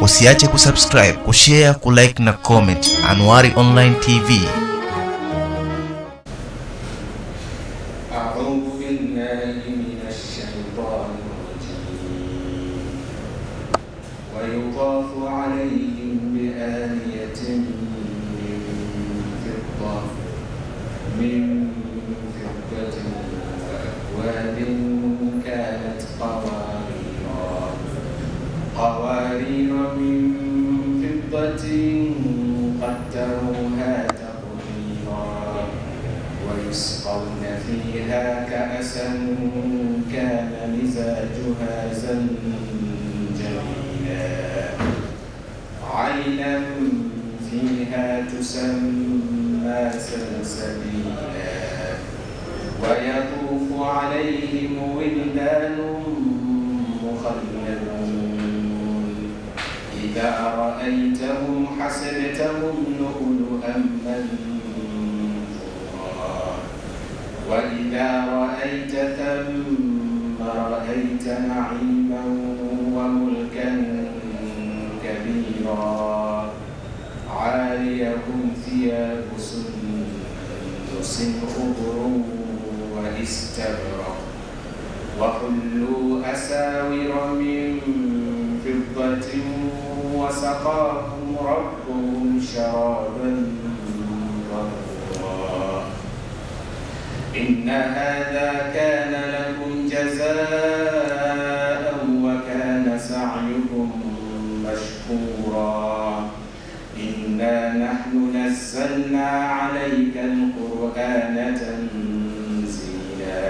Usiache kusubscribe, kushare, kulike na comment. Anwari Online TV. ويطاف عليهم بآنية من فضة وأكواب كانت قوارير من فضة قدروها تقديرا ويسقون فيها كأسا كان مزاجها زنجبيلا عينا فيها تسمى سلسبيلا ويطوف عليهم ولدان مخلدون إذا رأيتهم حسبتهم لؤلؤا منثورا وإذا رأيت ثم رأيت نعيما وملكا كبيرا عاليهم ثياب سندس خضر واستبرق وحلوا أساور من فضة وسقاهم ربهم شرابا طهورا إن هذا كان لكم جزاء وكان سعيكم مشكورا إنا نحن نزلنا عليك القرآن تنزيلا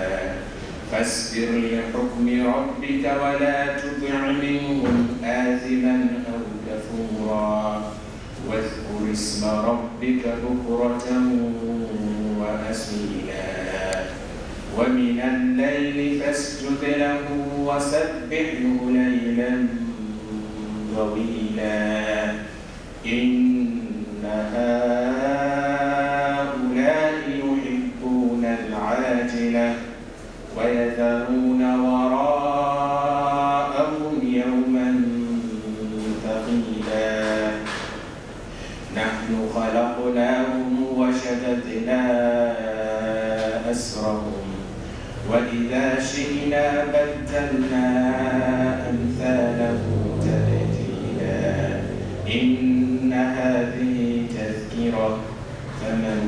فاصبر لحكم ربك ولا تطع منهم آثما أو كفورا واذكر اسم ربك بكرة وأصيلا ومن الليل فاسجد له وسبحه ليلا طويلا إن هؤلاء يحبون العاجلة ويذرون وراءهم يوما ثقيلا نحن خلقناهم وشددنا أسرهم وإذا شئنا بدلنا أمثاله تبديلا إن هذه تذكرة فمن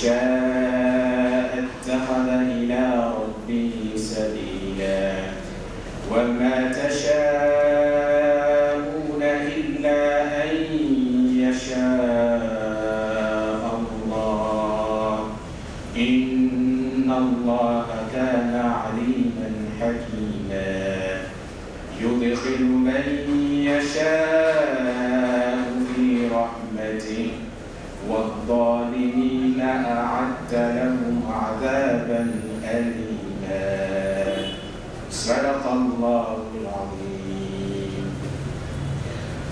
شاء اتخذ إلى ربه سبيلا وما تشاءون إلا أن يشاء الله إن الله كان عليما حكيما يدخل من يشاء في رحمته والظالمين أعد لهم عذابا أليما صدق الله العظيم.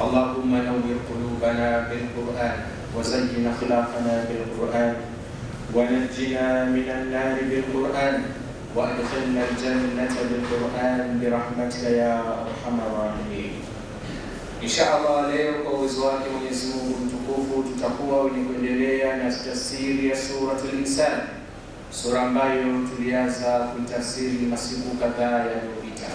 اللهم نور قلوبنا بالقرآن وزين أخلاقنا بالقرآن ونجنا من النار بالقرآن وأدخلنا الجنة بالقرآن برحمتك يا أرحم الراحمين. Inshallah leo kwa uwezo wake Mwenyezi Mungu mtukufu tutakuwa wenye kuendelea na tafsiri ya suratul Insan, sura ambayo tulianza kuitafsiri masiku kadhaa yaliyopita.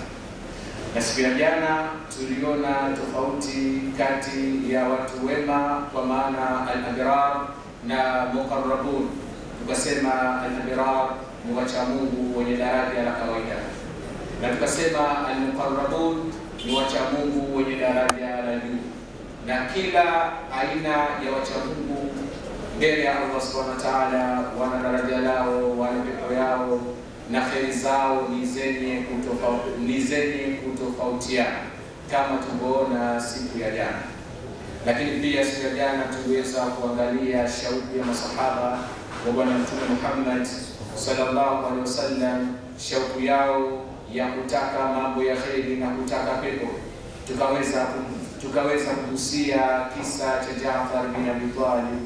Na siku ya jana tuliona tofauti kati ya watu wema kwa maana al-abrar na muqarrabun. Tukasema al-abrar ni wacha Mungu wenye daraja la kawaida, na tukasema al-muqarrabun ni wacha Mungu wenye daraja la juu, na kila aina ya wacha Mungu mbele ya Allah Subhanahu wa Ta'ala wana daraja lao, wana pepo yao, na kheri zao ni zenye kutofautiana kama tulivyoona siku ya jana. Lakini pia siku ya jana tuliweza kuangalia shauku ya masahaba wa Bwana Mtume Muhammad sallallahu alaihi wasallam, shauku yao ya kutaka mambo ya kheri na kutaka pepo. Tukaweza kugusia kisa cha Jaafar bin Abi Talib,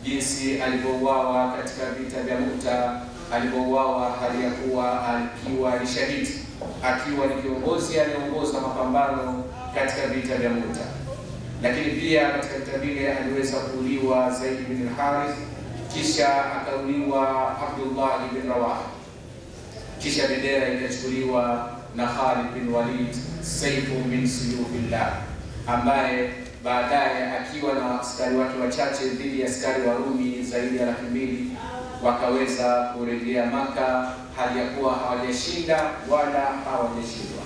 jinsi alipouawa katika vita vya Mu'ta, alipouawa hali ya kuwa akiwa ni shahidi, akiwa ni kiongozi anayeongoza mapambano katika vita vya Mu'ta. lakini pia katika vita vile aliweza kuuliwa Zaid bin al-Harith, kisha akauliwa Abdullah ibn Rawaha, kisha bendera ikachukuliwa na Khalid bin Walid, saifu min suyufillah, ambaye baadaye akiwa na askari wake wachache dhidi ya askari wa Rumi zaidi ya 200,000 wakaweza kurejea Maka hali ya kuwa hawajashinda wala hawajashindwa.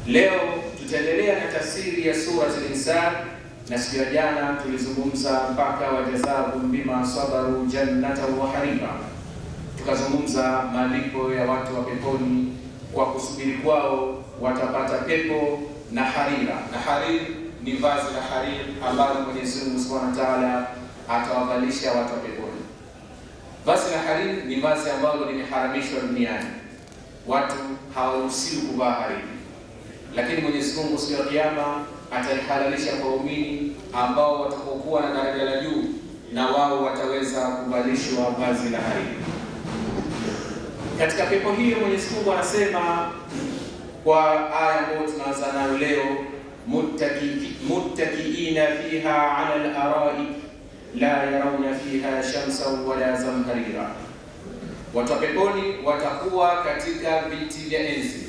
Leo tutaendelea na tafsiri ya sura al-Insan, na siku ya jana tulizungumza mpaka wajazahum bima sabaru jannatan wa harira. Tukazungumza malipo ya watu wa peponi, kwa kusubiri kwao watapata pepo na harira. Na hariri ni vazi la hariri ambalo Mwenyezi Mungu Subhanahu wa Ta'ala atawavalisha watu wa peponi. Vazi la hariri ni vazi ambalo limeharamishwa duniani, watu hawaruhusiwi kuvaa hariri, lakini Mwenyezi Mungu siku ya Kiyama atalihalalisha kwa waumini ambao watakokuwa na daraja la juu, na wao wataweza kuvalishwa vazi la hariri. Katika pepo hiyo Mwenyezi Mungu anasema kwa aya ambayo tunaanza nayo leo, muttakiina fiha ala al-ara'i la yarawna fiha shamsan wala zamharira. Watu wa peponi watakuwa katika viti vya enzi,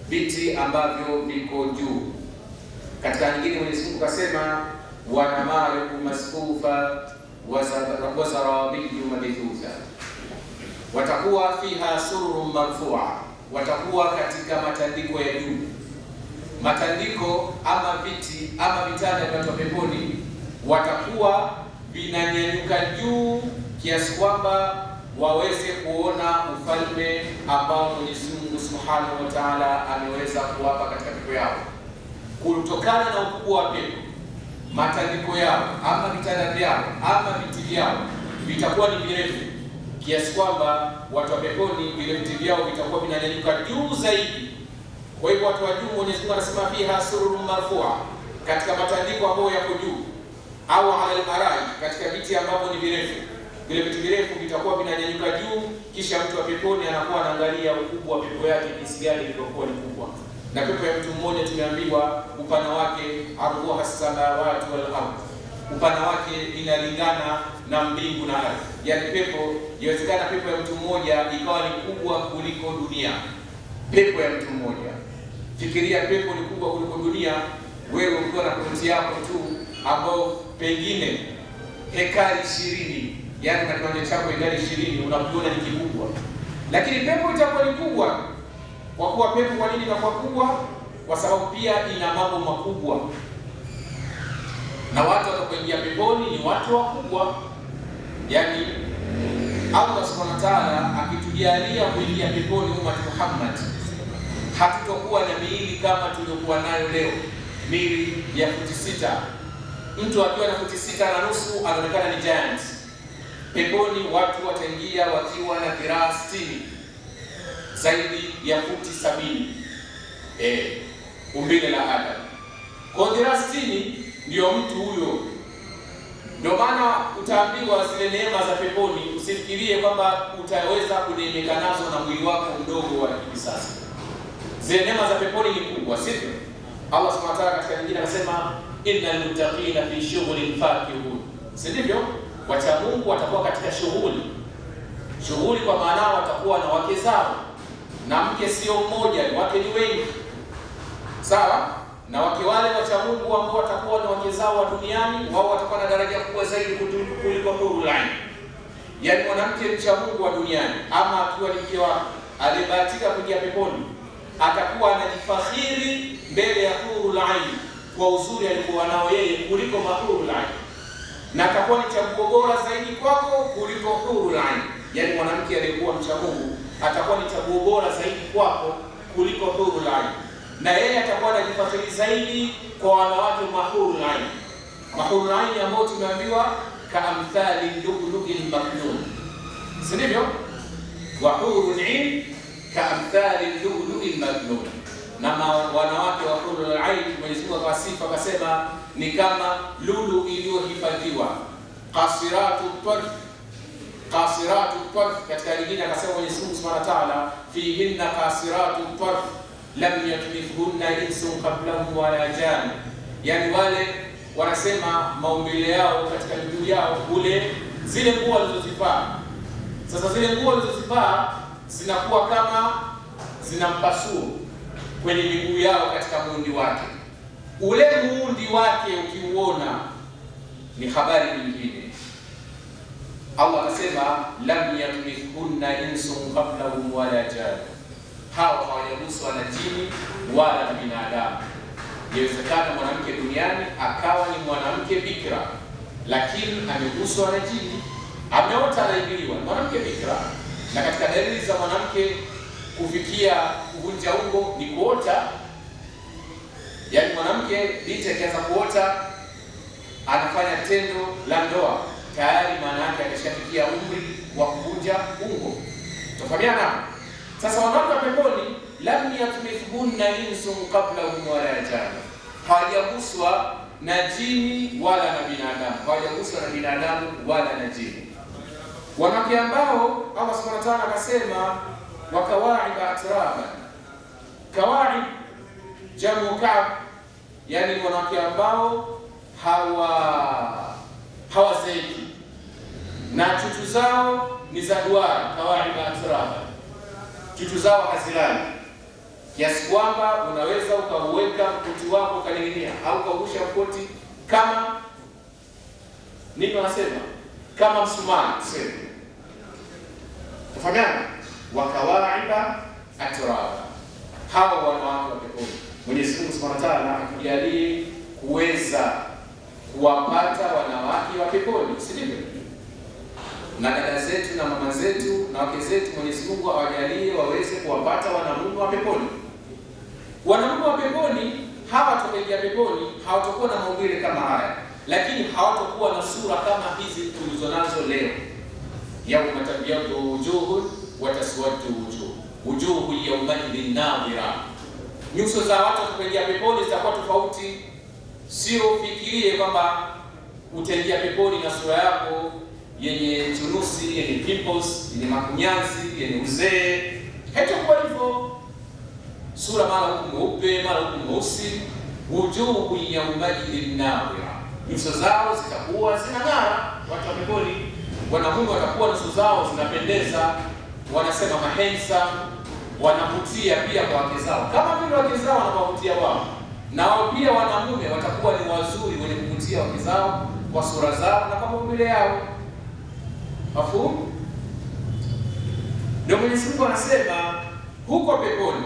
viti ambavyo viko juu. Katika nyingine Mwenyezi Mungu kasema wana mariku masfufa wa zarabiyu mabithutha. Watakuwa fiha sururun marfu'a, watakuwa katika matandiko ya juu. Matandiko ama viti ama vitanda vya watu wa peponi watakuwa vinanyanyuka juu kiasi kwamba waweze kuona ufalme ambao Mwenyezi Mungu Subhanahu wa Ta'ala ameweza kuwapa katika pepo yao. Kutokana na ukubwa wa pepo, matandiko yao ama vitanda vyao ama viti vyao vitakuwa ni virefu kiasi kwamba watu wa peponi vile viti vyao vitakuwa vinanyanyuka juu zaidi. Kwa hivyo watu wa juu, Mwenyezi Mungu anasema fiha sururun marfu'a, katika matandiko ambayo yako juu, au ala al-arai, katika viti ambavyo ni virefu. Vile viti virefu vitakuwa vinanyanyuka juu, kisha mtu wa peponi anakuwa anaangalia ukubwa wa pepo yake jinsi gani ilivyokuwa ni kubwa. Na pepo ya mtu mmoja tumeambiwa upana wake ardhuha as-samawati wal ardh, upana wake inalingana na mbingu na ardhi. Yaani pepo, inawezekana pepo ya mtu mmoja ikawa ni kubwa kuliko dunia. Pepo ya mtu mmoja, fikiria pepo ni kubwa kuliko dunia. Wewe ukiwa na pointi yako tu ambao pengine hekari 20, yaani na kiwanja chako hekari 20, unakiona ni kikubwa, lakini pepo itakuwa ni kubwa. Kwa kuwa pepo, kwa nini inakuwa kubwa? Kwa sababu pia ina mambo makubwa, na watu watakaoingia peponi ni watu wakubwa. Yaani Allah Subhanahu wa Ta'ala akitujalia kuingia peponi umma Muhammad, hatutokuwa na miili kama tuliokuwa nayo leo, miili ya futi 6. Mtu akiwa na futi 6.5 anaonekana ni giant. Peponi watu wataingia wakiwa na dhiraa 60, zaidi ya futi 70, umbile la Adam. Kwa dhiraa 60 ndio mtu huyo. Ndio maana utaambiwa zile neema za peponi, usifikirie kwamba utaweza kuneemeka nazo na mwili wako mdogo wa hivi sasa. Zile neema za peponi ni kubwa, sivyo? Allah Subhanahu wa Ta'ala katika nyingine anasema innal muttaqina fi shughulin fakihun, si ndivyo? Wacha Mungu watakuwa katika shughuli, kwa maana watakuwa na wake zao, na mke sio mmoja, wake ni wengi, sawa? Na wake wale wacha Mungu ambao watakuwa na wake zao wa duniani, wao watakuwa na daraja kubwa zaidi kuliko hurul ain. Yaani mwanamke mcha Mungu wa duniani, ama akiwa ni mke wake alibahatika kuingia peponi, atakuwa anajifakhiri mbele ya hurul ain kwa uzuri alikuwa nao yeye kuliko mahurul ain, na atakuwa ni chaguo bora zaidi kwako kuliko hurul ain. Yaani mwanamke aliyekuwa mcha Mungu atakuwa ni chaguo bora zaidi kwako kuliko hurul ain, na yeye atakuwa anajifakhiri zaidi kwa wanawake mahurul ain. Mahurul ain ambao tumeambiwa kaamthali lu'lu'il maknun, si ndivyo? Wa hurul ain kaamthali lu'lu'il maknun. Na wanawake wa hurul ain Mwenyezi Mungu akawasifa akasema ni kama lulu iliyohifadhiwa, qasiratu tarf. Katika nyingine akasema Mwenyezi Mungu Subhanahu wa Ta'ala fihinna qasiratu tarf lam yatmithunna insun qablahum wala jan. Yani wale wanasema maumbile yao katika miguu yao, zile nguo walizozivaa. Sasa zile nguo walizozivaa zinakuwa kama zina mpasuo kwenye miguu yao katika muundi wake. Ule muundi wake ukiuona ni habari nyingine. Allah anasema lam yamithunna insun qablahum wala jan, hao hawajaguswa na jini wala na binadamu. Inawezekana mwanamke duniani akawa ni mwanamke bikra, lakini ameguswa na jini, ameota anaingiliwa. Mwanamke bikra, na katika dalili za mwanamke kufikia kuvunja ungo ni kuota. Yaani mwanamke binti akianza kuota anafanya tendo la ndoa, tayari maana yake ameshafikia umri wa kuvunja ungo. Tufahamiana? Sasa wanawake wa peponi, lam yatmithunna insun qablahum wala jan, hawajaguswa na jini wala na binadamu, hawajaguswa na binadamu wala na jini. Wanawake ambao Allah subhanahu wa ta'ala akasema wakawaib atraba. Kawaib jamu ka'b, yani wanawake ambao hawazeeki na chuchu zao ni za duara. Kawaib atraba, chuchu zao hazilali, kiasi kwamba unaweza ukauweka mkoti wako ukaning'inia, au ukaugusha mkoti kama nini wanasema, kama msumari tuseme. Tufahamiana? Wakawaiba atraba, hawa wanawake wa peponi. Mwenyezi Mungu Subhanahu wa Ta'ala akujalie kuweza kuwapata wanawake wa peponi, si ndivyo? Na dada zetu na mama zetu na wake zetu, Mwenyezi Mungu awajalie waweze kuwapata wanamume wa peponi. Wanamume wa peponi hawa tukaingia peponi, hawatakuwa na maumbile kama haya, lakini hawatakuwa na sura kama hizi tulizonazo leo. Yauma tabyaddu wujuhun wa taswaddu wujuhu yawmaidhin nadhira. Nyuso za watu tukaingia peponi zitakuwa tofauti. Sio fikirie kwamba utaingia peponi na sura yako yenye chunusi, yenye pimples, yenye makunyanzi, yenye uzee. Haitakuwa hivyo. Sura mara huku mweupe, mara huku mweusi. Wujuhu yawmaidhin nadhira, nyuso zao zitakuwa zinang'ara. Watu wa peponi, wanamume watakuwa nyuso zao zinapendeza, wanasema mahensa, wanavutia pia kwa wake zao kama vile wake zao wanawavutia wao. Nao pia wanamume watakuwa ni wazuri, wenye kuvutia wake zao kwa sura zao na kwa maumbile yao. Mafumu? Ndio Mwenyezi Mungu anasema huko peponi,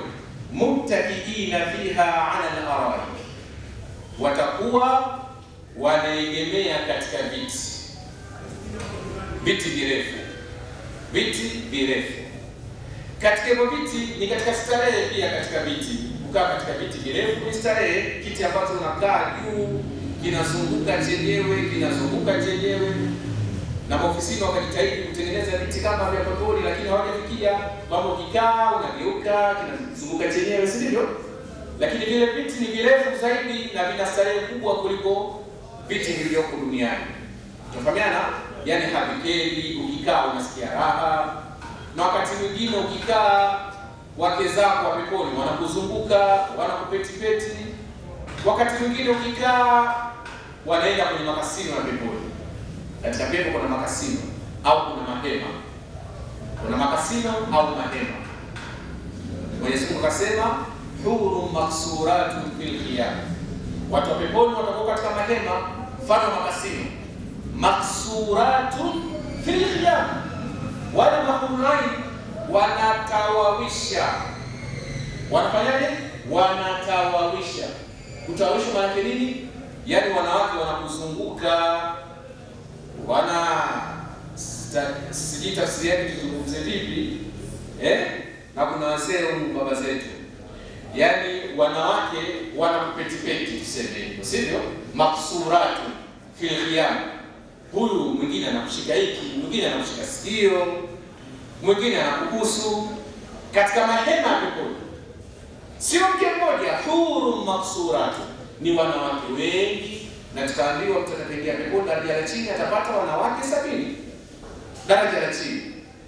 muttakiina fiha ala al-araik, watakuwa wanaegemea katika viti virefu. Katika hivyo viti ni katika starehe pia. Katika viti, kukaa katika viti virefu ni starehe. Kiti ambacho unakaa juu kinazunguka chenyewe, na maofisini wakajitahidi kutengeneza viti kama vya peponi, lakini hawajafikia kwamba ukikaa unageuka kinazunguka chenyewe, si ndivyo? Lakini vile viti ni virefu zaidi na vina starehe kubwa kuliko viti vilivyoko duniani. Tunafahamiana? Yaani havikeli, ukikaa unasikia raha. Na wakati mwingine ukikaa, wake zako wa peponi wanakuzunguka, wanakupetipeti. Wakati mwingine ukikaa, wanaenda kwenye makasino ya peponi. Katika pepo kuna makasino au kuna mahema. Kuna makasino au mahema. Mwenyezi Mungu akasema hurun maksuratun fil khiyam, watu wa peponi watakuwa katika mahema mfano makasino. Maksuratun fil khiyam, wale mahurrai wanatawawisha. Wanafanyaje? Wanatawawisha. Kutawawisha maana yake nini? Yaani wanawake wanakuzunguka, sijui tafsiri yake tuzungumze vipi, na kuna wazee huko baba zetu, yaani wanawake wanakupetipeti, tuseme hivyo, sivyo? Maksuratu fil khiyam, huyu mwingine anakushika hiki, mwingine anakushika sikio, mwingine anakubusu katika mahema ya peponi. Sio mke mmoja, huru maksuratu, ni wanawake wengi. Na tukaambiwa mtu atakaingia peponi daraja la chini atapata wanawake 70, daraja la chini.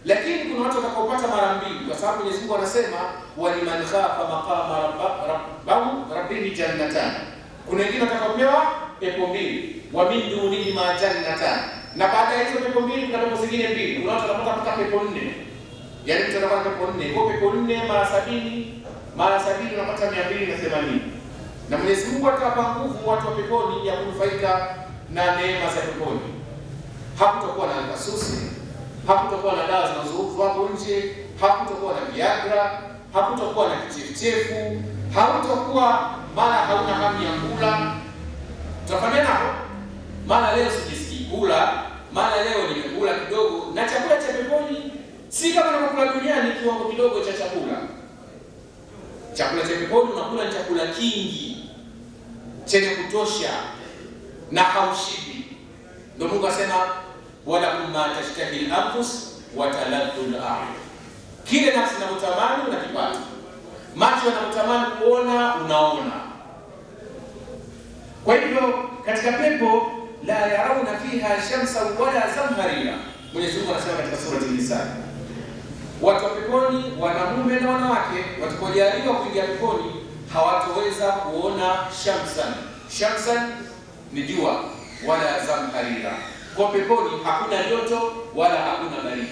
Lakini kuna watu watakaopata mara mbili, kwa sababu Mwenyezi Mungu anasema waliman khafa maqama rabbihi jannatan. Kuna wengine watakaopewa pepo mbili, wa min dunihima jannatan, na baada ya hizo pepo mbili kuna pepo zingine mbili. Kuna watu wanapata mpaka pepo 4, yaani mtu anapata pepo 4. Kwa pepo 4 mara 70 unapata 280. Na Mwenyezi Mungu atawapa nguvu watu wa peponi ya kunufaika na neema za peponi. Hakutakuwa na kasusi, hakutakuwa na dawa zinazouzwa hapo nje, hakutakuwa na Viagra, hakutakuwa na kichefuchefu, hakutakuwa mara hauna hamu ya kula. Tutafanya nao mara leo sijisikii kula, mara leo nimekula kidogo. Na chakula cha peponi si kama unakula duniani kiwango kidogo cha chakula. Chakula cha peponi unakula ni chakula kingi chenye kutosha na haushibi. Ndio Mungu asema wala kumma tashtahi al-anfus wa taladdu al-a'yun. Kile nafsi inatamani unakipata, macho yanatamani kuona unaona. Kwa hivyo katika pepo la yarauna fiha shamsa wala zamharira. Mwenyezi Mungu anasema katika sura An-Nisa, watu wa peponi wanamume na wanawake watakojaliwa kuingia peponi hawatoweza kuona shamsan. Shamsan ni jua, wala zamharira. Kwa peponi hakuna joto wala hakuna baridi.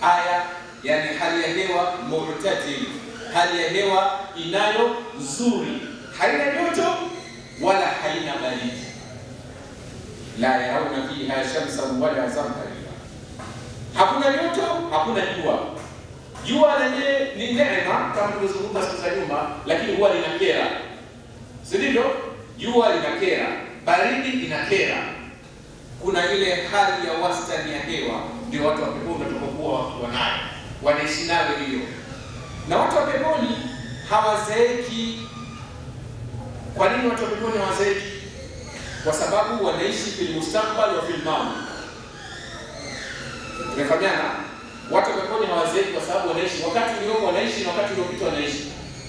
Aya, yani hali ya hewa mu'tadil, hali ya hewa inayo nzuri, haina joto wala haina baridi. La yarawna fiha shamsan wala zamharira. Hakuna joto, hakuna jua. Jua lenyewe ni neema kama tulizungumza siku za nyuma, lakini huwa linakera. Si ndivyo? Jua linakera, baridi inakera. Kuna ile hali ya wastani ya hewa ndio watu wa peponi watakokuwa wanayo, wanaishi nayo hiyo. Na watu wa peponi hawazeeki. Kwa nini watu wa peponi hawazeeki? Kwa sababu wanaishi fil mustakbal wa fil maadi. Tumefahamiana? Watu wa peponi hawazeeki kwa sababu wanaishi wakati uliopo, wanaishi na wakati uliopita wanaishi.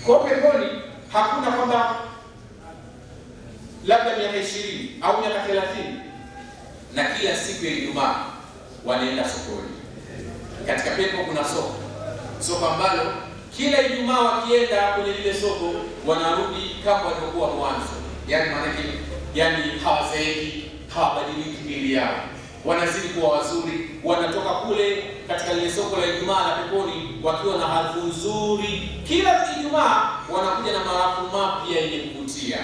Kwa peponi hakuna kwamba labda miaka 20 au miaka 30 na kila siku ya Ijumaa wanaenda sokoni. Katika pepo kuna soko ambalo kila Ijumaa wakienda kwenye lile soko wanarudi kama walivyokuwa mwanzo. Yaani maana hawazeeki, hawabadiliki miili yao, wanazidi kuwa wazuri. Wanatoka kule katika lile soko la Ijumaa la peponi wakiwa na harufu nzuri. Kila Ijumaa wanakuja na marafu mapya yenye kuvutia.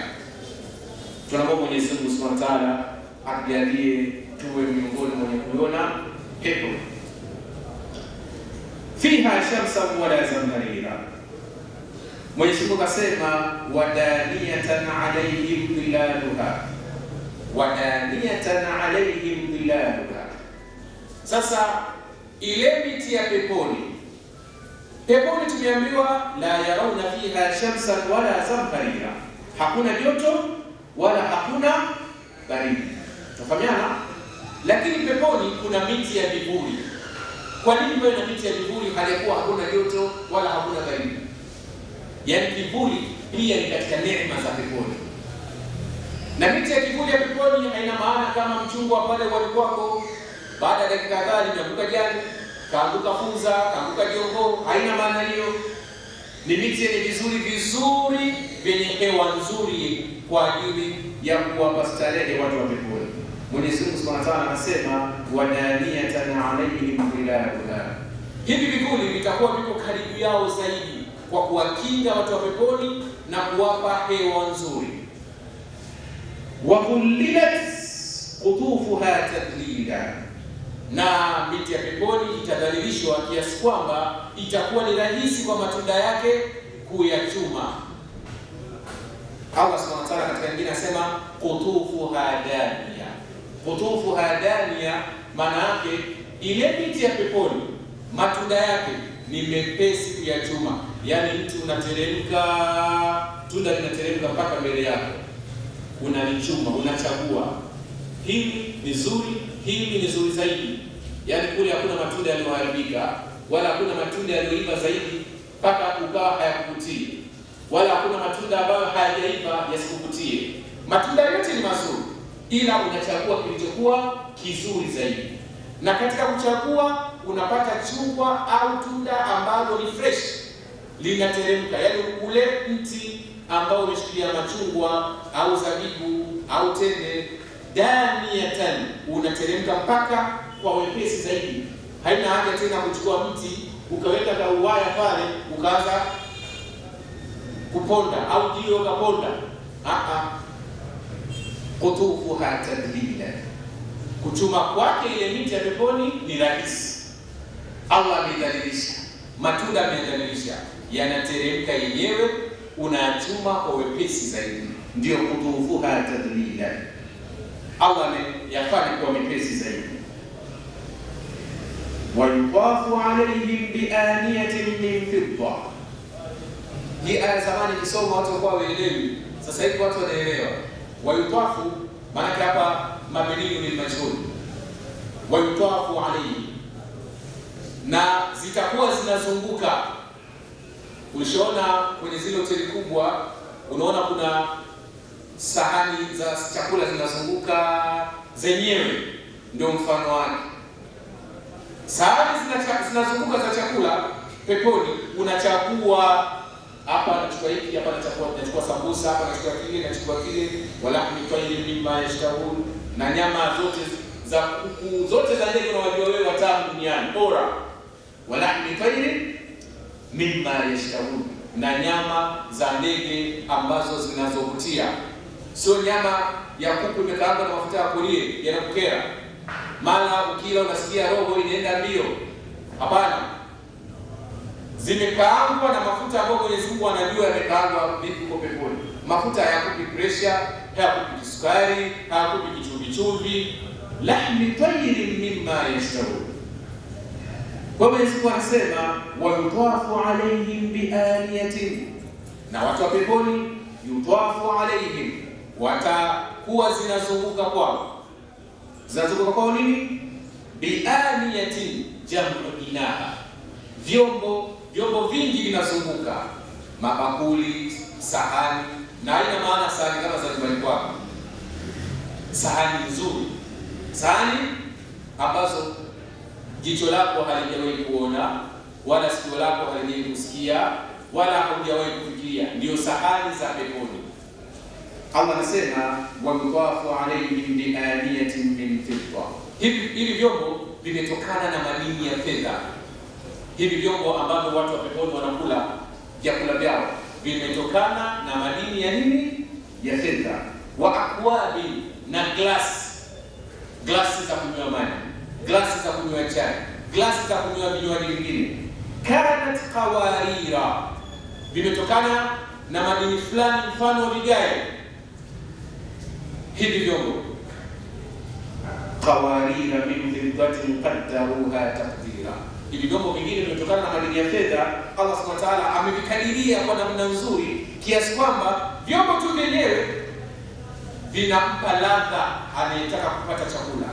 Tunaomba Mwenyezi Mungu Subhanahu wa Ta'ala atujalie tuwe miongoni mwa kuona pepo. Fiha shamsan wala zamharira. Mwenyezi Mungu akasema wadaniyatan alayhim dhilaluha, wadaniyatan alayhim dhilaluha. Sasa ile miti ya peponi tumeambiwa la yarawna fiha shamsan wala zamharira, hakuna joto wala hakuna baridi. Tufahamiana? Lakini peponi kuna miti ya vivuli. Kwa nini wewe na miti ya vivuli halikuwa hakuna joto wala hakuna baridi? Yaani kivuli pia ni katika neema za peponi. Na miti ya kivuli ya peponi haina maana kama mchungwa pale kwako, baada ya dakika kadhaa limeanguka jani, kaanguka funza, kaanguka jongo. Haina maana hiyo. Ni miti yenye vizuri vyenye hewa nzuri kwa ajili ya kuwapa starehe watu wa peponi. Mwenyezi Mungu Subhanahu wa Ta'ala anasema wadaniyatan alayhim dhilaluha. Hivi vivuli vitakuwa viko karibu yao zaidi kwa kuwakinga watu wa peponi na kuwapa hewa nzuri. Wa kullilat qutufuha tadlila. Na miti ya peponi itadhalilishwa kiasi kwamba itakuwa ni rahisi kwa matunda yake kuyachuma. Allah Subhanahu wa Ta'ala katika nyingine anasema qutufuha daniya. Qutufuha daniya maana yake ile miti ya peponi matunda yake ni mepesi kuyachuma. Yaani mtu unateremka, tunda linateremka mpaka mbele yako, unalichuma, unachagua hili ni zuri, hili ni zuri zaidi. Yaani kule hakuna matunda yaliyoharibika wala hakuna matunda yaliyoiva zaidi mpaka ukawa hayakuvutii, wala hakuna matunda ambayo hayajaiva yasikuvutie. Matunda yote ni mazuri, ila unachagua kilichokuwa kizuri zaidi. Na katika kuchagua unapata chungwa au tunda ambalo ni fresh, linateremka. Yaani ule mti ambao umeshikilia machungwa au zabibu au tende, daniyatan, unateremka mpaka kwa wepesi zaidi. Haina haja tena kuchukua mti ukaweka kauwaya pale ukaanza kuponda au jiwe ukaponda. Qutufuha tadlila, kuchuma kwake ile miti ya peponi ni rahisi. Allah amedhalilisha, matunda amedhalilisha, yanateremka yenyewe, unachuma kwa wepesi zaidi. Ndio qutufuha tadlila, Allah ameyafanya kwa mepesi zaidi. Wa yutafu alayhim bi aniyatin min fidda. Hii aya zamani kisoma watu walikuwa waelewi, sasa hivi watu wanaelewa. Wa yutafu maana hapa mabniyu lil majhul. Wa yutafu alayhim, na zitakuwa zinazunguka. Ulishaona kwenye zile hoteli kubwa, unaona kuna sahani za chakula zinazunguka zenyewe, ndio mfano wake. Sahani zinazunguka za chakula peponi, unachagua hapa nachukua hiki, hapa nachukua sambusa, hapa nachukua kile, nachukua kile. Wala mitwaili mimma yashtahun, na nyama zote za kuku, zote za ndege unawajua wewe watamu duniani bora. Wala mitwaili mimma yashtahun, na nyama za ndege ambazo zinazovutia. Sio nyama ya kuku imekaangwa na mafuta ya kulie yanakukera, mara ukila unasikia roho inaenda mbio. Hapana, zimekaangwa na mafuta ambayo Mwenyezi Mungu anajua yamekaangwa vipi kwa peponi. Mafuta hayakupi pressure, hayakupi sukari, hayakupi kichumbi. Lahmi tayrin mimma yashtahun. Kwa Mwenyezi Mungu anasema wa yutafu alayhim bi aniyatin, na watu wa peponi yutafu alayhim, watakuwa zinazunguka kwao. Zinazunguka kwao nini? Bi aniyatin jam'u inaha, vyombo vingi vinazunguka, mabakuli, sahani. Na haina maana sahani kama za nyumbani kwako, sahani nzuri, sahani ambazo jicho lako halijawahi kuona wala sikio lako halijawahi kusikia wala haujawahi kufikiria, ndio sahani za peponi. Allah anasema wa yutafu alayhim bi aniyatin min fidda. Hivi vyombo vimetokana na madini ya fedha. Hivi vyombo ambavyo watu wa peponi wanakula vyakula vyao vimetokana na madini ya nini? Ya fedha. Wa akwabi, na glasi za kunywa maji, glasi za kunywa chai, glasi za kunywa vinywaji vingine. Kanat qawarira, vimetokana na madini fulani, mfano wa vigae. Hivi vyombo qawarira min fiddatin qaddaruha taqdira. Hivi vyombo vingine vimetokana na madini ya fedha. Allah Subhanahu wa Ta'ala amevikadiria kwa namna nzuri kiasi kwamba vyombo tu vyenyewe vinampa ladha anayetaka kupata chakula.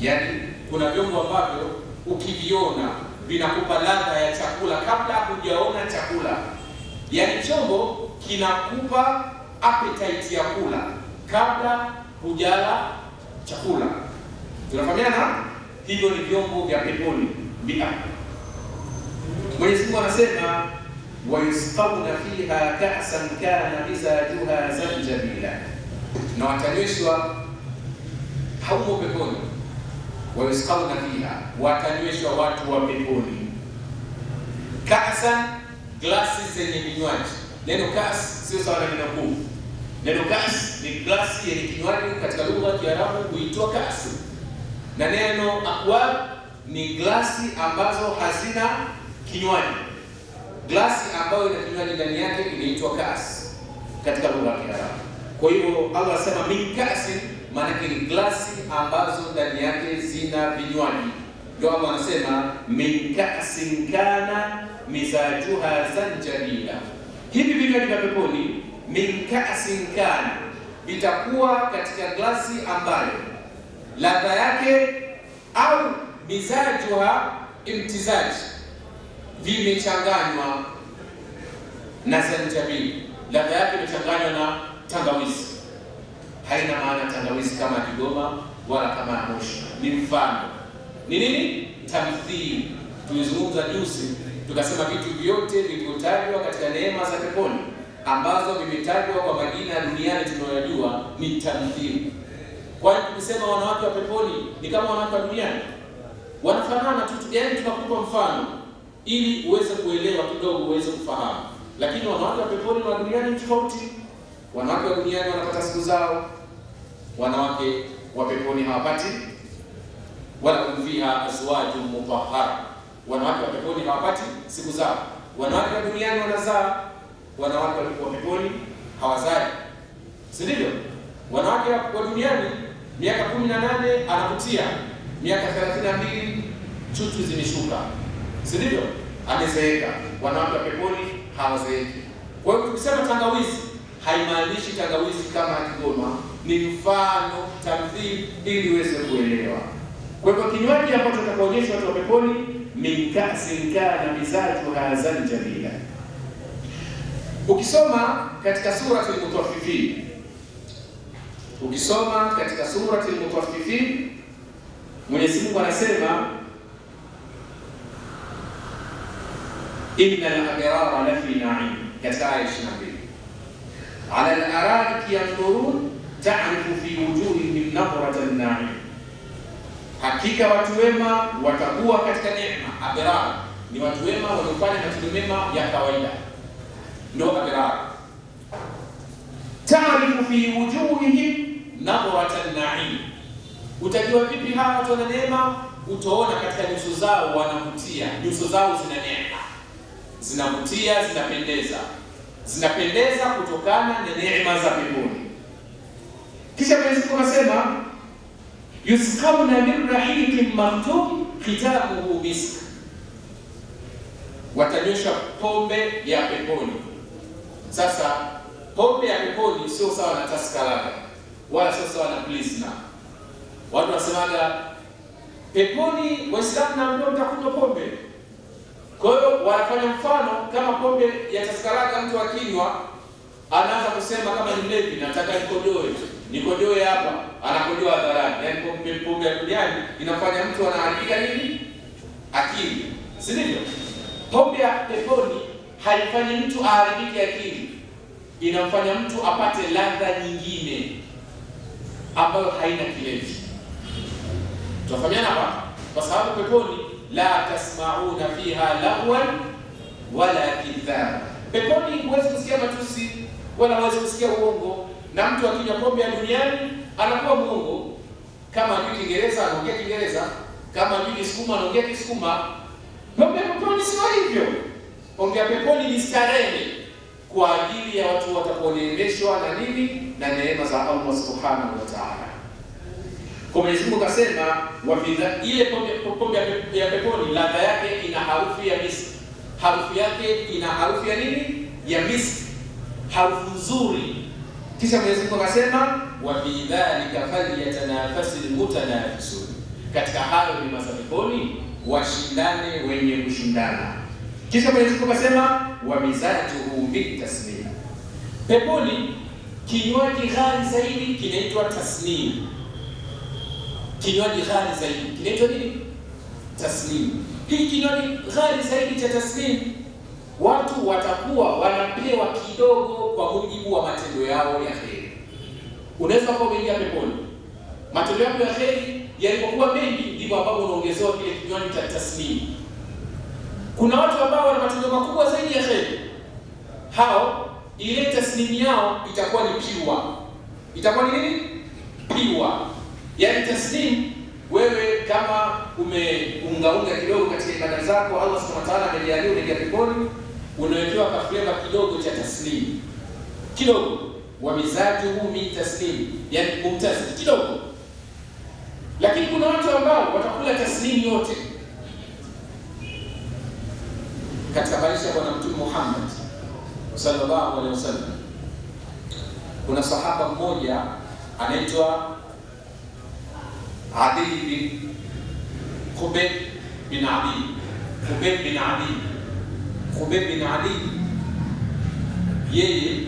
Yaani kuna vyombo ambavyo ukiviona vinakupa ladha ya chakula kabla hujaona chakula. Yaani chombo kinakupa appetite ya kula kabla hujala chakula. Tunafahamiana? Hivyo ni vyombo vya peponi. Mwenyezi Mungu anasema wa yusqawna fiha ka'san kana mizajuha zanjabila, na watanyweshwa haumo peponi. Wa yusqawna fiha, watanyweshwa watu wa peponi. Ka'san, glasi zenye vinywaji. Neno kas sio sawa na neno kuu. Neno kas ni glasi yenye kinywaji, katika lugha ya Kiarabu huitwa kasi. Na neno akwab ni glasi ambazo hazina kinywaji. Glasi ambayo ina kinywaji ndani yake inaitwa kas katika lugha ya Kiarabu. Kwa hiyo Allah anasema min kasi, maana ni glasi ambazo ndani yake zina vinywaji. Ndio Allah anasema min kasin kana mizajuha zanjabila. Hivi vinywaji vya peponi min kasin kana, vitakuwa katika glasi ambayo ladha yake au mizajuha imtizaji, vimechanganywa na zanjabili. Ladha yake imechanganywa na tangawizi. Haina maana tangawizi kama Kigoma wala kama Moshi, ni mfano. Ni nini? Tamthili. Tulizungumza juzi tukasema vitu vyote vilivyotajwa katika neema za peponi ambazo vimetajwa kwa majina duniani tunayojua ni tamthili. Kwa hiyo tukisema wanawake wa peponi ni kama wanawake wa duniani, wanafanana tu, yaani tunakupa mfano ili uweze kuelewa kidogo, uweze kufahamu. Lakini wanawake wa peponi na duniani ni tofauti. Wanawake wa duniani wanapata siku zao, wanawake wa peponi hawapati. Wala fiha azwajun mutahhara, wanawake wa peponi hawapati siku zao. Wanawake wa duniani wanazaa, wanawake wa peponi hawazai, si ndivyo? Wanawake wa duniani miaka 18 anavutia, miaka 32 chuchu zimeshuka, si ndivyo? Amezeeka. Wanawake wa peponi hawazeeki. Kwa hiyo tukisema tangawizi haimaanishi tangawizi kama Kigoma, ni mfano tamthili ili uweze kuelewa. Kwa hivyo kinywaji ambacho tutakaonyeshwa watu wa peponi min ka'sin kana mizajuha zanjabila. Ukisoma katika surati al-Mutaffifin, Mwenyezi Mungu anasema innal abrara lafi na'im, katika aya 22, ala al-ara'iki yanzurun ta'rifu fi wujuhihim nadrata an-na'im, hakika watu wema watakuwa katika neema. Abrar ni watu wema wanaofanya matendo mema ya kawaida, ndio abrar. Ta'rifu fi wujuhihim nadrata an-na'im, utajua vipi hawa watu wana neema? Utaona katika nyuso zao wanavutia, nyuso zao zina neema, zinavutia, zinapendeza kutokana na neema za peponi. Kisha Mwenyezi Mungu anasema yusqawna min rahiqin maktum khitamuhu misk, watanywesha pombe ya peponi. Sasa pombe ya peponi sio sawa na Tascalada wala sio sawa na Pilsner. Watu wasemaga peponi Waislamu na ndio mtakunywa pombe. Kwa hiyo wanafanya mfano kama pombe ya Tascalada, mtu akinywa anaanza kusema kama ni mlevi, nataka nikojoe hapa, anakojoa hadharani. Yaani pombe ya duniani inafanya mtu anaharibika nini? Akili. Si ndivyo? Pombe ya peponi haifanyi mtu aharibike akili, inamfanya mtu apate ladha nyingine ambayo haina kilevi. Tunafahamiana hapa? Kwa sababu peponi la tasma'una fiha lahwan wala kidhaba. Peponi huwezi kusikia matusi wala huwezi kusikia uongo, na mtu akinywa pombe ya duniani anakuwa muongo. Kama ajui Kiingereza anaongea Kiingereza, kama ajui Kisukuma anaongea Kisukuma. Pombe ya peponi sio hivyo. Pombe ya peponi ni starehe kwa ajili ya watu watakaoneemeshwa na nini? Na neema za Allah Subhanahu wa Ta'ala. Kwa Mwenyezi Mungu akasema ile pombe ya peponi ladha yake ina harufu ya miski. Harufu yake ina harufu ya nini? Ya miski. Harufu nzuri. Kisha Mwenyezi Mungu akasema wa fi dhalika falyatanafasil mutanafisun, katika hayo ni za peponi washindane wenye kushindana. Kisha Mwenyezi Mungu akasema wa mizajuhu bitasnim, peponi kinywaji ghali zaidi kinaitwa tasnim. Kinywaji ghali zaidi kinaitwa nini? Tasnim. Hii kinywaji ghali zaidi cha tasnim, watu watakuwa wanapewa kidogo kwa mujibu wa matendo yao ya kheri. Unaweza kuwa umeingia peponi, matendo yako ya kheri yalipokuwa mengi, ndivyo ambapo unaongezewa kile kinywaji cha tasnim. Kuna watu ambao wana matendo makubwa zaidi ya kheri, hao ile tasnim yao itakuwa ni piwa. Itakuwa ni nini? Piwa. Yaani tasnim, wewe kama umeungaunga kidogo katika ibada zako, Allah Subhanahu wa Ta'ala amejalia unaingia peponi, unawekewa kafleva kidogo cha tasnim. Kidogo. Wa mizajuhu min tasnim, yaani mumtaz kidogo. Lakini kuna watu ambao watakula tasnim yote. Katika maisha ya Bwana Mtume Muhammad sallallahu alaihi wasallam, kuna sahaba mmoja anaitwa Adi bin Khubayb bin Adi. Khubayb bin Adi, yeye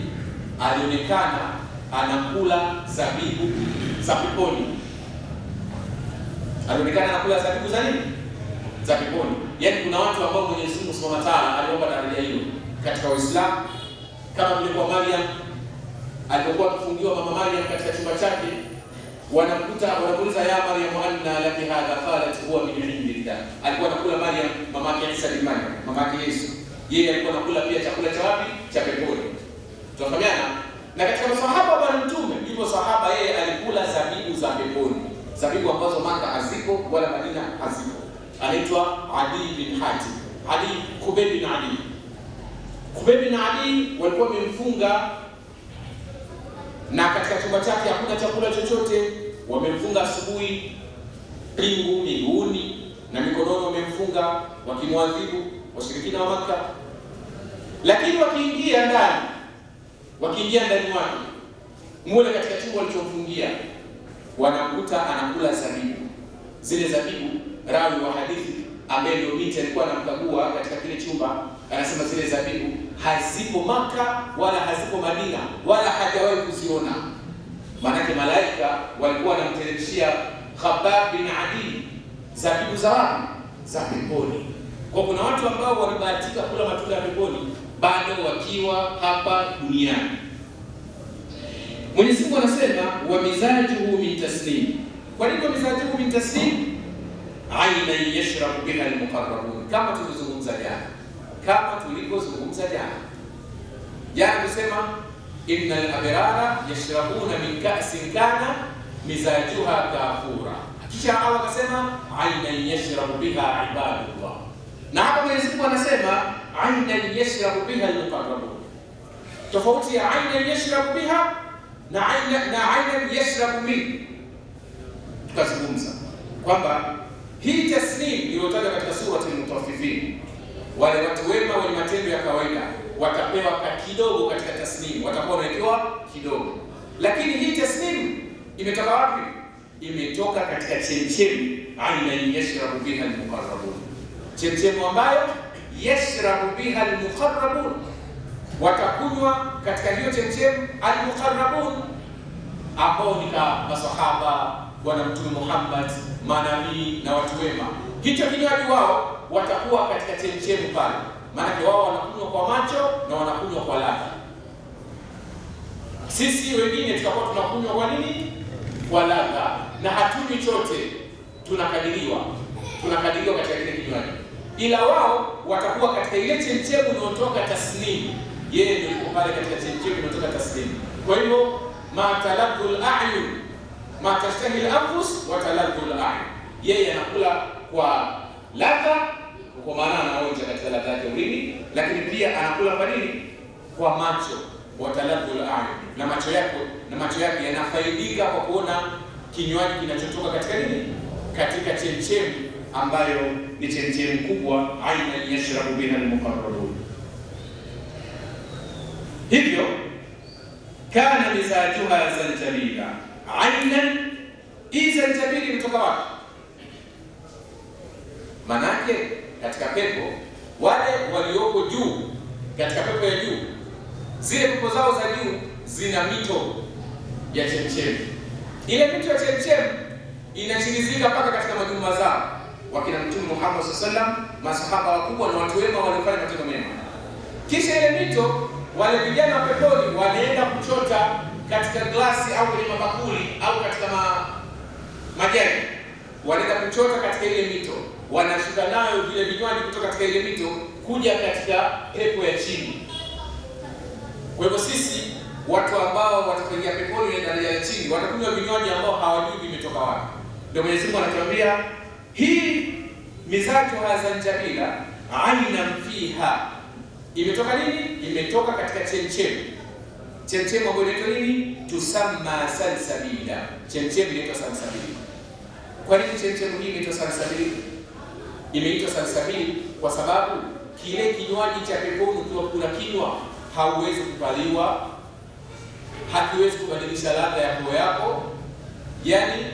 alionekana anakula zabibu za peponi. Alionekana anakula zabibu za nini? Za peponi. Yaani kuna watu ambao Mwenyezi Mungu Subhanahu wa Ta'ala aliomba daraja hiyo katika Uislamu, kama vile kwa Maryam alipokuwa akifungiwa mama Maryam katika chumba chake, wanamuuliza ya Maryam anna laki hadha, qalat huwa min indillah. Alikuwa anakula Maryam, mama yake Isa bin Maryam, mama yake Yesu, yeye alikuwa anakula pia chakula cha wapi? Cha peponi. Tunafahamiana? Na katika masahaba wa Mtume, hivyo sahaba yeye alikula zabibu za peponi, zabibu ambazo Maka haziko wala Madina haziko. Anaitwa Adi bin Hatim, Khubayb bin Adi. Khubayb bin Adi walikuwa wamemfunga, na katika chumba chake hakuna chakula chochote. Wamemfunga asubuhi, pingu miguuni na mikononi wamemfunga, wakimwadhibu washirikina wa Makka. Lakini wakiingia ndani mwake mmoja katika chumba walichomfungia, wanamkuta anakula zabibu. Zile zabibu, rawi wa hadithi ambaye ndio binti alikuwa anamkagua katika kile chumba, anasema zile zabibu hazipo Maka wala hazipo Madina wala hajawahi kuziona. Maanake malaika walikuwa wanamteremshia Khabbab bin Adi zabibu za wapi? Za peponi. Kwa kuna watu ambao walibahatika kula matunda ya peponi bado wakiwa hapa duniani. Mwenyezi Mungu anasema wa mizajuhu min tasnim. Kwa nini wa mizajuhu min tasnim? Aina yashrabu biha al-muqarrabun, kama tulizozungumza jana kusema innal abrara yashrabuna min ka'sin kana mizajuha kafura. Kisha Allah akasema aina yashrabu biha ibadullah. Na hapa Mwenyezi Mungu anasema aina yashrabu biha al-muqarrabun. Tofauti ya aina yashrabu biha na aina yashrabu min, tukazungumza kwamba hii tasnim iliyotajwa katika surati al-Mutaffifin, wale watu wema wenye matendo ya kawaida watapewa kidogo katika tasnim, watakuwa wanawekewa kidogo. Lakini hii tasnim imetoka wapi? Imetoka katika chemchemi aina yashrabu biha al-muqarrabun, chemchemi ambayo yashrabu biha al-muqarrabun, watakunywa katika hiyo chemchemi al-muqarrabun, ambao ni masahaba, Bwana Mtume Muhammad, manabii na watu wema. Hicho kinywaji wao watakuwa katika chemchemi pale, maana wao wanakunywa kwa macho na wanakunywa kwa ladha. Sisi wengine tutakuwa tunakunywa kwa nini? Kwa ladha, na hatunywi chote, tunakadiriwa katika kile kinywaji, ila wao watakuwa katika ile chemchemi inayotoka tasnim. Yeye ndio yuko pale katika chemchemi inayotoka tasnim. Kwa hivyo ma talabul a'yun ma tashtahi al-anfus wa talabul a'yun, yeye anakula kwa ladha, kwa maana anaonja katika ladha yake ulimi, lakini pia anakula kwa nini? Kwa macho, wa talabul a'yun, na macho yake yanafaidika kwa kuona kinywaji kinachotoka katika nini? Katika chemchemi ambayo ni chemchemi kubwa, aina yashrabu biha al-muqarrabun. Hivyo kana mizajuha zanjabila. Aina hii zanjabili imetoka wapi? Manake katika pepo, wale walioko juu katika pepo ya juu, zile pepo zao za juu zina mito ya chemchemi. Ile mito ya chemchemi inachirizika mpaka katika majumba zao. Wakina Mtume Muhammad sallallahu alaihi wasallam, masahaba wakubwa na watu wema waliofanya matendo mema. Kisha ile mito, wale vijana wa peponi wanaenda kuchota katika glasi au kwenye mabakuli au katika majani, wanaenda kuchota katika ile mito, wanashuka nayo vile vinywaji kutoka katika ile mito kuja katika pepo ya chini. Kwa hivyo sisi watu ambao watakuingia peponi na daraja ya chini watakunywa vinywaji ambao hawajui vimetoka wapi. Ndio Mwenyezi Mungu anatuambia hii mizaju hazanjabila aina fiha, imetoka nini? Imetoka katika chemchemi. Chemchemi ambayo inaitwa nini? Tusamma salsabila. Chemchemi inaitwa salsabila. Kwa nini chemchemi hii inaitwa salsabila? Imeitwa salsabila kwa sababu kile kinywaji cha peponi ukiwa kuna kinywa hauwezi kupaliwa, hakiwezi kubadilisha ladha ya koo yako, yani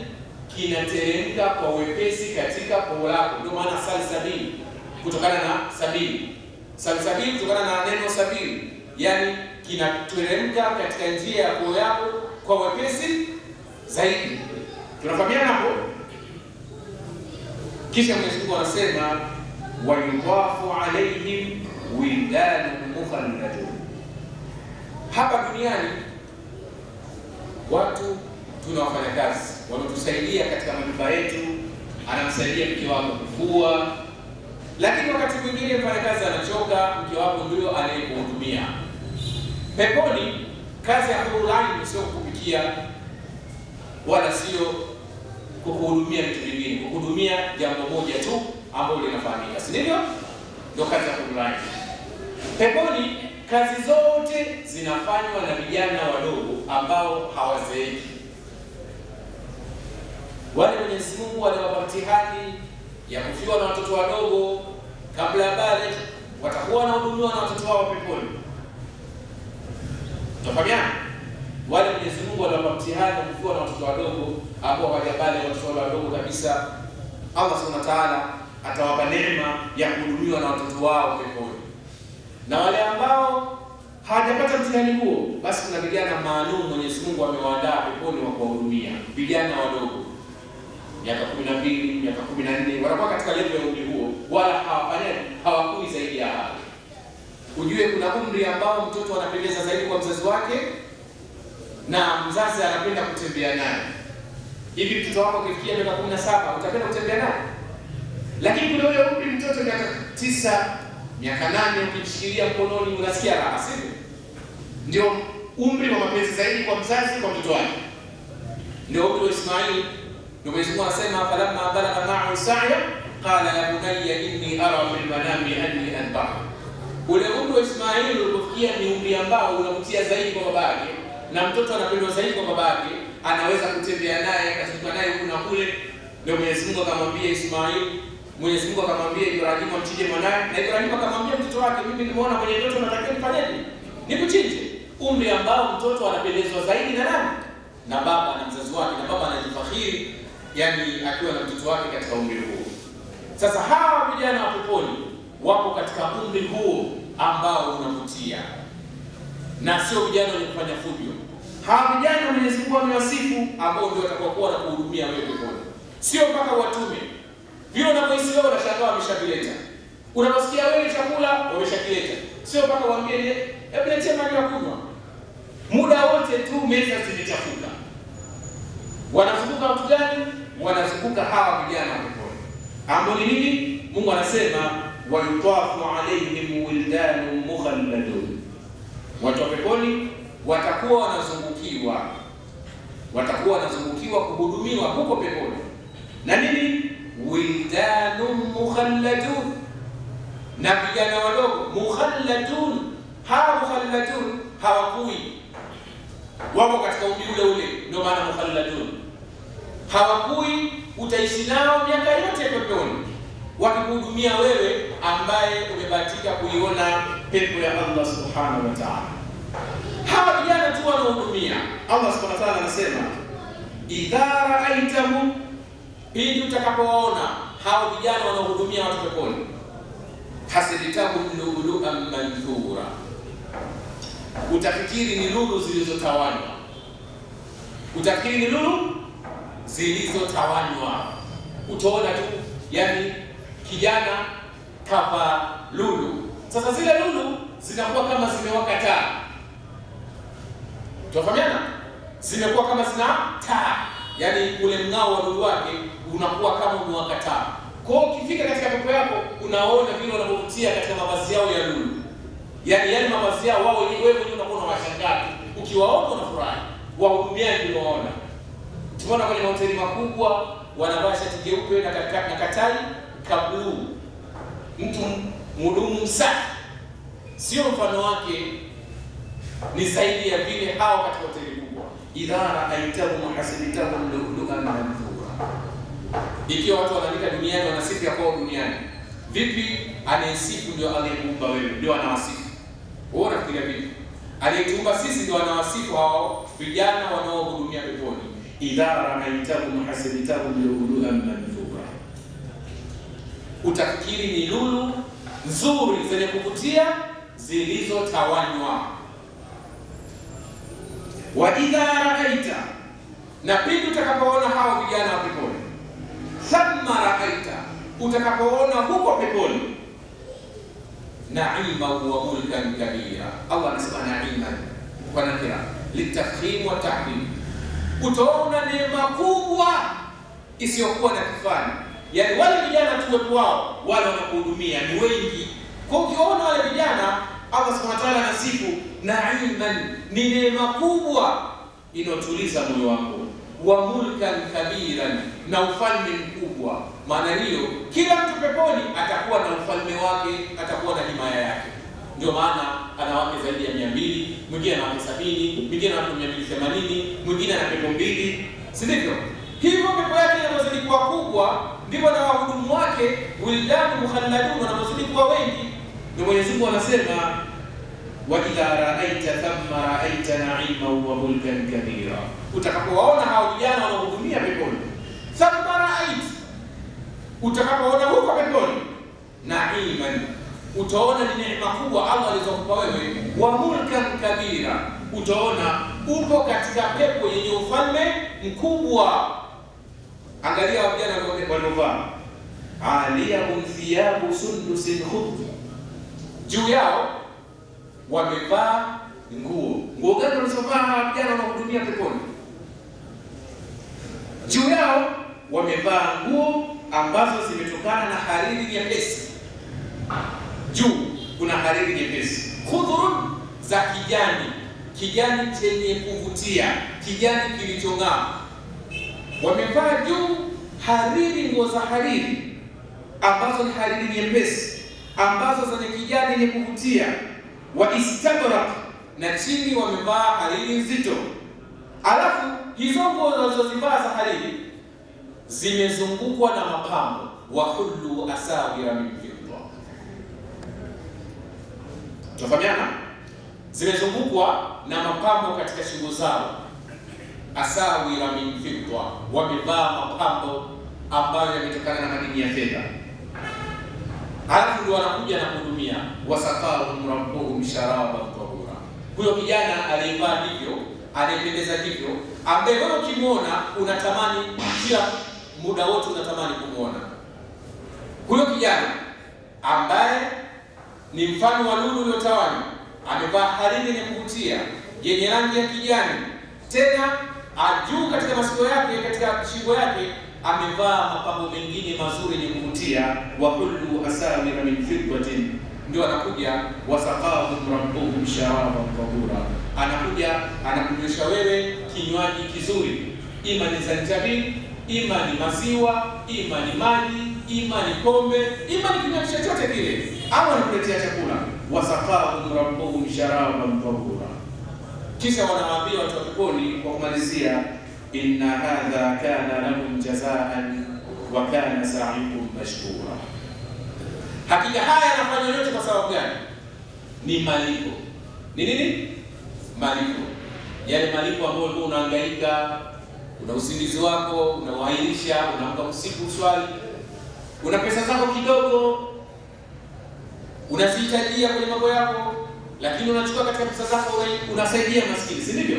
kinateremka kwa wepesi katika koo lako. Ndio maana salsabili, kutokana na sabili. Salsabili kutokana na neno sabili, yani kinateremka katika njia ya koo yako kwa wepesi zaidi. Tunafahamiana hapo? Kisha Mwenyezi Mungu anasema wa yudafu alaihim wildanun mukhalladun, Hapa duniani watu tuna wafanyakazi wanaotusaidia katika majumba yetu, anamsaidia mke wako kufua, lakini wakati mwingine mfanyakazi anachoka, mke wako ndio anayekuhudumia. Peponi kazi ya hurul ain sio kukupikia wala sio kukuhudumia vitu vingine, kukuhudumia jambo moja tu ambalo linafahamika, si ndivyo? Ndio kazi ya hurul ain. Peponi kazi zote zinafanywa na vijana wadogo ambao hawazeeki. Wale Mwenyezi Mungu aliwapa mtihani ya kufiwa na watoto wadogo kabla ya baligh, watakuwa wanahudumiwa na watoto wao peponi. Tafahamiana? Wale Mwenyezi Mungu aliwapa mtihani ya kufiwa na watoto wadogo ambao hawajabaligh, watoto wadogo kabisa, Allah Subhanahu wa Ta'ala atawapa neema ya kuhudumiwa na watoto wao peponi. Na wale ambao hawajapata mtihani huo, basi kuna vijana maalum Mwenyezi Mungu amewaandaa peponi wa kuwahudumia, vijana wadogo miaka 12, miaka 14, wanakuwa katika level ya umri huo, wala hawakui zaidi ya hapo. Ujue kuna umri ambao mtoto anapendeza zaidi kwa mzazi wake na mzazi anapenda kutembea naye. Hivi mtoto wako ukifikia miaka 17 utapenda kutembea naye? Lakini kuna ule umri mtoto miaka 9, miaka 8 ukimshikilia mkononi unasikia raha, sivyo? Ndio umri wa mapenzi zaidi kwa mzazi kwa mtoto wake. Ndio umri wa Ismail. Ndio Mwenyezi Mungu anasema falamma balagha ma'ahu sa'ya qala ya bunayya inni ara fil manami anni adbah. Ule umri wa Ismail ulipofikia ni umri ambao unavutia zaidi kwa babake, na mtoto anapendwa zaidi kwa babake, anaweza kutembea naye, akazunguka naye huku na kule. Ndio Mwenyezi Mungu akamwambia Ismail, Mwenyezi Mungu akamwambia Ibrahim amchinje mwanae, na Ibrahim akamwambia mtoto wake, mimi nimeona kwenye ndoto natakiwa nifanyeje? Nikuchinje. Umri ambao mtoto anapendezwa zaidi na nani? Na baba na mzazi wake, na baba anajifakhiri yani akiwa na mtoto wake katika umri huo. Sasa hawa vijana wa peponi wapo katika umri huo ambao unavutia, na sio vijana wenye kufanya fujo. Hawa vijana Mwenyezi Mungu amewasifu ambao ndio watakuwa na kuhudumia wewe peponi, sio mpaka watume. Vile unapohisi wewe unashangaa wameshavileta, unaposikia wewe chakula wameshakileta, sio mpaka waambie hebu nitie maji ya kunywa. Muda wote tu meza zimechafuka. Wanazunguka watu gani? Wanazunguka hawa vijana wa peponi ambao ni nini? Mungu anasema wa yutafu alaihim wildanun mukhalladun. Watu wa peponi watakuwa wanazungukiwa kuhudumiwa huko peponi na nini? Wildanun mukhalladun, na vijana wadogo mukhalladun. Hawa mukhalladun hawakui, wako katika umri ule ule, ndio maana mukhalladun. Hawakui, utaishi nao miaka yote peponi, wakikuhudumia wewe ambaye umebahatika kuiona pepo ya Allah Subhanahu wa Ta'ala. Hawa vijana tu wanaohudumia. Allah Subhanahu wa Ta'ala anasema idha ra'aitahum, pindi utakapowaona hao vijana wanaohudumia watu peponi, hasibtahum lu'lu'an manthura, utafikiri ni lulu zilizotawanywa. Utafikiri ni lulu zilizotawanywa. Utaona tu yani kijana kava lulu. Sasa zile lulu zinakuwa kama zimewaka taa. Tufahamiana? Zimekuwa kama zina taa. Yaani ule mng'ao wa lulu wake unakuwa kama umewaka taa. Kwa hiyo ukifika katika pepo yako unaona vile wanavyovutia katika mavazi yao ya lulu. Yaani yale mavazi yao wao wewe mwenyewe unakuwa unawashangaa. Ukiwaona unafurahi. Wahudumiaji ndio waona. Tumeona kwenye mahoteli makubwa wanavaa shati jeupe na katai ka blue. Mtu mhudumu msafi. Sio mfano wake ni zaidi ya vile hao katika hoteli kubwa. Idha ra'aitahum hasibtahum lu'lu'an manthura. Ikiwa watu wanaandika duniani wanasifu ya kwao duniani, vipi anayesifu ndio aliyekuumba wewe, ndio anawasifu. Wewe unafikiria vipi? Aliyetuumba sisi ndio anawasifu hao vijana wanaohudumia peponi. Idha ra'aitahum hasibtahum lu'lu'an manthura. Utafikiri ni lulu nzuri zenye kuvutia zilizotawanywa. Wa idha ra'aita, na pindi utakapoona hao vijana wa peponi, thumma ra'aita, utakapoona huko peponi, naima wa mulkan kabira. Allah anasema naima, kwa nakira litafkhim wa ta'dil. Utaona neema kubwa isiyokuwa na kifani, yaani wale vijana tu wetu wao wale wanakuhudumia ni wengi. Kwa ukiona wale vijana, Allah subhanahu wa ta'ala anasifu naiman, ni neema kubwa inotuliza moyo wako, wa mulkan kabiran, na ufalme mkubwa. Maana hiyo kila mtu peponi atakuwa na ufalme wake, atakuwa na himaya yake. Ndio maana ana wake zaidi ya 200, mwingine ana wake 70, mwingine ana wake 280, mwingine ana pepo 2, si ndivyo? Hivyo pepo yake inapozidi kuwa kubwa, ndivyo na wahudumu wake wildanu mukhalladun wanapozidi kuwa wengi. Ndio Mwenyezi Mungu anasema wa idha ra'aita thamma ra'aita na'iman wa mulkan kabira. Utakapowaona hao vijana wanaohudumia peponi, thamma ra'aita, utakapoona huko peponi, na'iman, utaona ni neema kubwa Allah alizokupa wewe, wa mulkan kabira, utaona upo katika pepo yenye ufalme mkubwa. Angalia vijana waliovaa aliyahum thiyabu sundusin khudr, juu yao wamevaa nguo gani walizovaa vijana wanaohudumia peponi? Juu yao wamevaa nguo ambazo zimetokana na hariri nyepesi. Juu kuna hariri nyepesi, khudhrun, za kijani chenye kuvutia, kijani kilichong'aa. Wamevaa juu hariri, nguo za hariri ambazo ni hariri nyepesi, ambazo zenye kijani yenye kuvutia. Wa istabrak, na chini wamevaa hariri nzito. Alafu hizo nguo walizozivaa za hariri zimezungukwa na mapambo, wa kullu asawira min fidda. Tufahamiana? Zimezungukwa na mapambo katika shingo zao, asawira min fidda, wamevaa mapambo ambayo yametokana na madini ya fedha. Halafu ndio wanakuja na kuhudumia, wasaqahum rabbuhum sharaban tahura. Huyo kijana aliyevaa hivyo, anayependeza hivyo, ambaye wewe ukimwona unatamani, kila muda wote unatamani kumwona. Huyo kijana ambaye ni mfano wa lulu iliyotawanywa, amevaa hariri yenye kuvutia yenye rangi ya kijani, tena juu katika masikio yake, katika shingo yake amevaa mapambo mengine mazuri yenye kuvutia, wa kullu asawira min fiddatin. Ndio anakuja wasaqahum rabbuhum sharaban tahura, anakuja anakunywesha wewe kinywaji kizuri, ima ni zanjabil, ima ni maziwa, ima ni maji, ima ni pombe, ima ni kinywaji chochote kile, au anakuletea chakula. Wasaqahum rabbuhum sharaban tahura. Kisha wanawaambia watu wa peponi kwa kumalizia, inna hadha kana lahum jazaan wa kana sa'ikum mashkura. Hakika haya yanafanya yote kwa sababu gani? Ni malipo. Ni nini? Malipo. Yale malipo ambayo ulikuwa unahangaika, una usingizi wako, unawailisha, unaamka usiku swali, una pesa zako kidogo, unazihitajia kwenye mambo yako, lakini unachukua katika pesa zako unasaidia maskini, si ndivyo?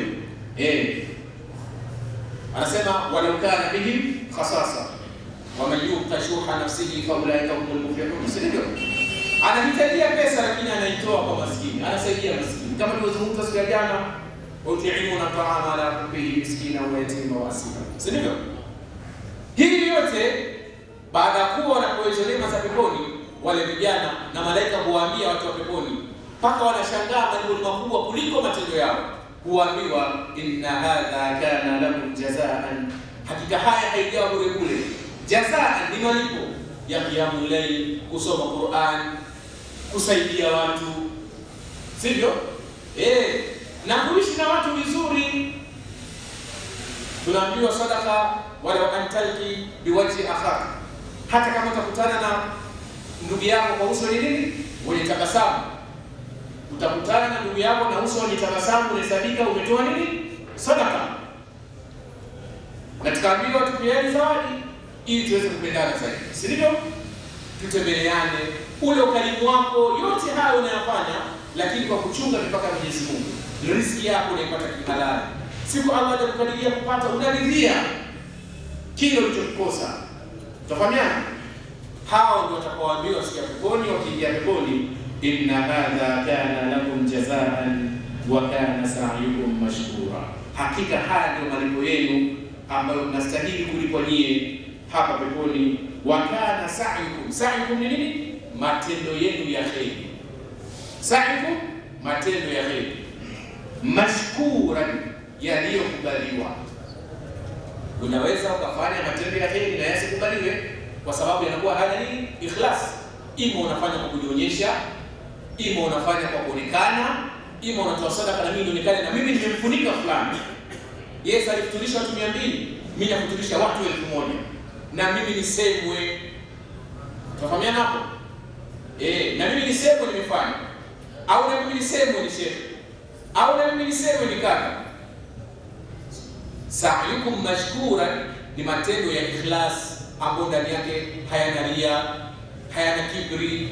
Anasema walau kana bihim khasasa wa man yuqa shuha nafsihi fa ulaika humul muflihun, si ndivyo? Anahitajia pesa lakini anaitoa kwa maskini, anasaidia maskini, kama tulivyozungumza siku ya jana, uti'imuna ta'ama ala hubbihi miskina wa yatima wa asira, si ndivyo? Hii yote baada ya kuwa wanapoishi neema za peponi, wale vijana na malaika huwaambia watu wa peponi, mpaka wanashangaa malipo makubwa kuliko matendo yao. Huambiwa inna hadha kana lahum jazaan, hakika haya haijawa bure bure. Jazaan ni malipo ya qiyamul layl, kusoma Qur'an, kusaidia watu, sivyo? Na kuishi na watu vizuri. Tunaambiwa sadaka wala antalki biwajhi akhar, hata kama utakutana na ndugu yako kwa uso nini wenye tabasamu, utakutana na ndugu yako na uso wenye tabasamu, unahesabika umetoa nini? Sadaka. Na tukaambiwa tupeane zawadi ili tuweze kupendana zaidi, si ndivyo? Tutembeleane, ule ukarimu wako, yote hayo unayafanya, lakini kwa kuchunga mipaka ya Mwenyezi Mungu. Riziki yako unaipata kihalali. Siku Allah atakukadiria kupata, unaridhia kile ulichokikosa. Tutafahamiana? Hao ndio watakaoambiwa siku ya peponi, wakiingia peponi, inna hadha kana lahum jazaan wa kana sa'yukum mashkura, hakika haya ndio malipo yenu ambayo mnastahili kulipwa nyie hapa peponi. Wa kana sa'yukum, sa'yukum ni nini? Matendo yenu ya kheri. Sa'yukum, matendo ya kheri. Mashkuran, yaliyokubaliwa. Unaweza ukafanya matendo ya kheri na yasikubaliwe kwa sababu yanakuwa haya nini? Ikhlas. Ima unafanya kwa kujionyesha, ima unafanya kwa kuonekana, ima unatoa sadaka na mimi nionekane na mimi nimemfunika fulani. Yes, alifuturisha watu 200, mimi nafuturisha watu 1000 na mimi nisemwe. Tunafahamiana hapo? Na mimi nisemwe nimefanya. Au na mimi nisemwe ni shehe. Au na mimi nisemwe ni kaka. Sa'yukum mashkuran ni matendo ya ikhlas ambayo ndani yake hayana ria, hayana kibri,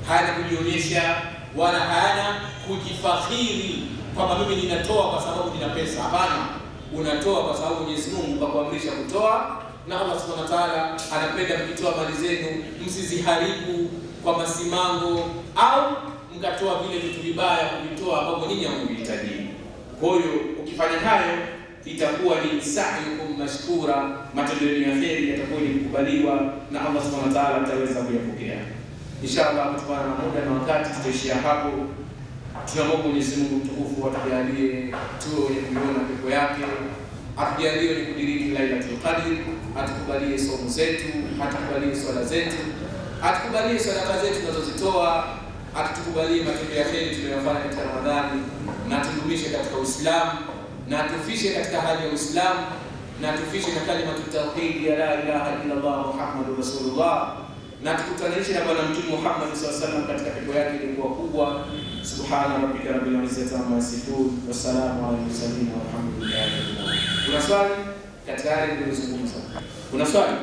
hayana kujionyesha, wala hayana kujifakhiri kwamba mimi ninatoa kwa sababu nina pesa. Hapana, unatoa kwa sababu Mwenyezi Mungu kakuamrisha kutoa, na Allah Subhanahu wa Ta'ala anapenda mkitoa mali zenu msiziharibu kwa masimango au mkatoa vile vitu vibaya kuvitoa ambavyo nyinyi hamvihitaji. Kwa hiyo ukifanya hayo itakuwa ni sa'yukum mashkura, matendo ya kheri yatakuwa ni kukubaliwa na Allah Subhanahu wa Ta'ala ataweza kuyapokea. Inshallah, kutokana na muda na wakati tutaishia hapo. Tunamwomba Mwenyezi Mungu mtukufu atujalie tuwe wenye kuiona pepo yake, atujalie ni kudiriki Lailatul Qadr, atukubalie somo zetu, atukubalie swala zetu, atukubalie sadaka zetu tunazozitoa, atukubalie matendo ya kheri tunayofanya katika Ramadhani, na tudumishe katika Uislamu, na tufishe katika hali ya Uislamu, na tufishe na kalima tauhid ya la ilaha illa Allah Muhammadur Rasulullah, na tukutanishe na Bwana Mtume Muhammad sallallahu alaihi wasallam katika pepo yake ilikuwa kubwa. Subhana rabbika rabbil izzati amma yasifun, wassalamu ala mursalin walhamdulillahi rabbil alamin. Kuna swali katika yale niliyozungumza? Kuna swali?